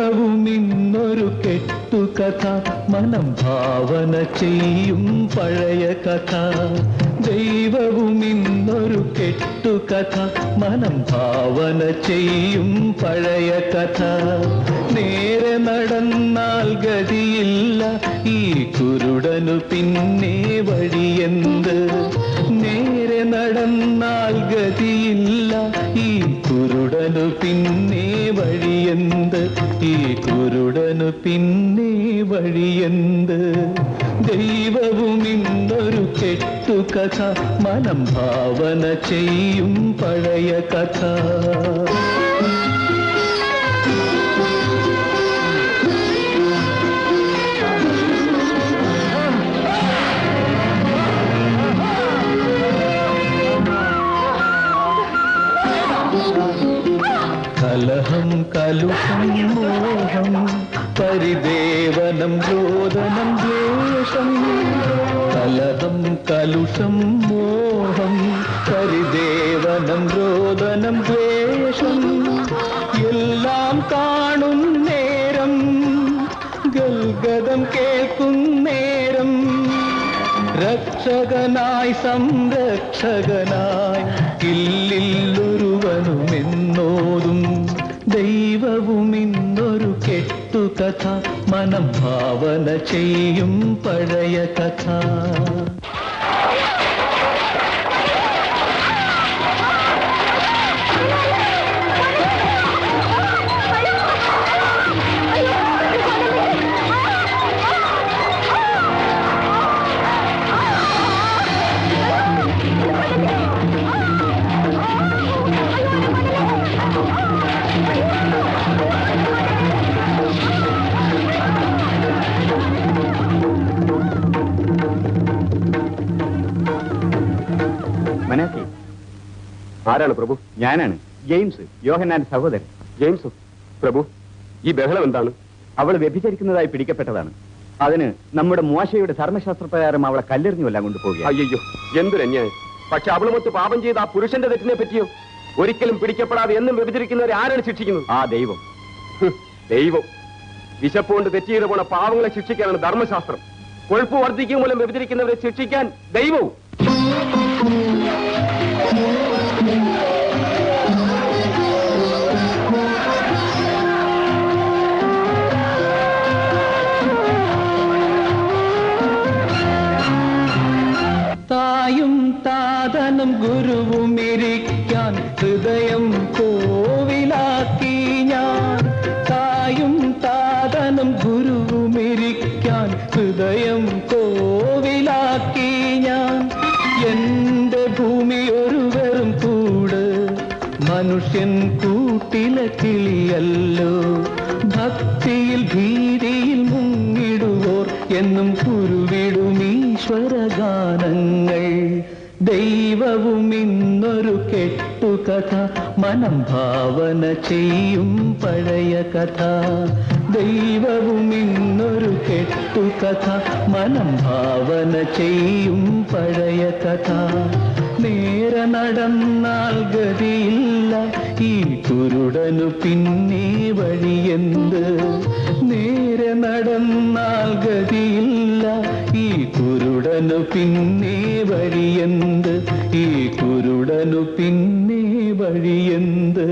ദൈവവും ഇന്നൊരു കെട്ടുകഥ മനം ഭാവന ചെയ്യും പഴയ കഥ ദൈവവും ഇന്നൊരു കെട്ടുകഥ മനം ഭാവന ചെയ്യും പഴയ കഥ നേരെ നടന്നാൽ ഗതിയില്ല ഈ കുരുടനു പിന്നെ വഴിയെന്ത് നേരെ നടന്നാൽ ഗതിയില്ല ഈ കുരുടനു പിന്നെ വഴിയെന്ത് ഈ കുരുടനു പിന്നെ വഴിയെന്ത് ദൈവവും ഇന്നൊരു കെട്ടുകഥ മനം ഭാവന ചെയ്യും പഴയ കഥ കലഹം കലുഷം മോഹം പരിദേവനം രോദനം ദ്വേഷം കലഹം കലുഷം മോഹം പരിദേവനം രോദനം ദ്വേഷം എല്ലാം കാണും നേരം ഗൽഗതം കേൾക്കും നേരം രക്ഷകനായി സംരക്ഷകനായി ഇല്ലില്ലൊരുവനുമെന്നോതും ദൈവവും ഇന്നൊരു കെട്ടുകഥ മനം ഭാവന ചെയ്യും പഴയ കഥ മനസ്സി ആരാണ് പ്രഭു? ഞാനാണ് ജെയിംസ്, യോഹന്നാന്റെ സഹോദരൻ. ജെയിംസ് പ്രഭു, ഈ ബഹളം എന്താണ്? അവൾ വ്യഭിചരിക്കുന്നതായി പിടിക്കപ്പെട്ടതാണ്. അതിന് നമ്മുടെ മോശയുടെ ധർമ്മശാസ്ത്രപ്രകാരം അവളെ കല്ലെറിഞ്ഞു കൊല്ലാൻ കൊണ്ടുപോകുക. അയ്യോ, എന്തൊരന്യായം! പക്ഷെ അവളുമൊത്ത് പാപം ചെയ്ത് ആ പുരുഷന്റെ തെറ്റിനെ പറ്റിയോ? ഒരിക്കലും പിടിക്കപ്പെടാതെ എന്നും വ്യഭിചരിക്കുന്നവരെ ആരാണ് ശിക്ഷിക്കുന്നത്? ആ ദൈവം. ദൈവം വിശപ്പുകൊണ്ട് തെറ്റിയത് പോണ പാവങ്ങളെ ശിക്ഷിക്കാനാണ് ധർമ്മശാസ്ത്രം. കൊഴുപ്പ് വർദ്ധിക്കും മൂലം വ്യഭിചരിക്കുന്നവരെ ശിക്ഷിക്കാൻ ദൈവവും. തായും താതനും ഗുരുവും ഇരിക്കാൻ ഹൃദയം കോവിലാക്കി ഞാൻ തായും താതനും ഗുരുവും ഇരിക്കാൻ ഹൃദയം കോവിലാക്കി ഞാൻ എന്റെ ഭൂമി ഒരു വെറും കൂട് മനുഷ്യൻ കൂട്ടിലെ കിളിയല്ലോ ഭക്തിയിൽ ഭീതിയിൽ മുങ്ങിടുവോർ എന്നും കുരുവിടും ഈശ്വരഗാനങ്ങൾ ദൈവവും ഇന്നൊരു കെട്ടുകഥ മനം ഭാവന ചെയ്യും പഴയ കഥ ദൈവവും ഇന്നൊരു കെട്ടുകഥ മനം ഭാവന ചെയ്യും പഴയ കഥ നേരെ നടന്നാൽ ഗതിയില്ല ഈ കുരുടനു പിന്നെ വഴിയെന്ത് നേരെ നടന്നാൽ ഗതിയില്ല ഈ കുരുടനു പിന്നെ വഴിയെന്ത് ഈ കുരുടനു പിന്നെ വഴിയെന്ത്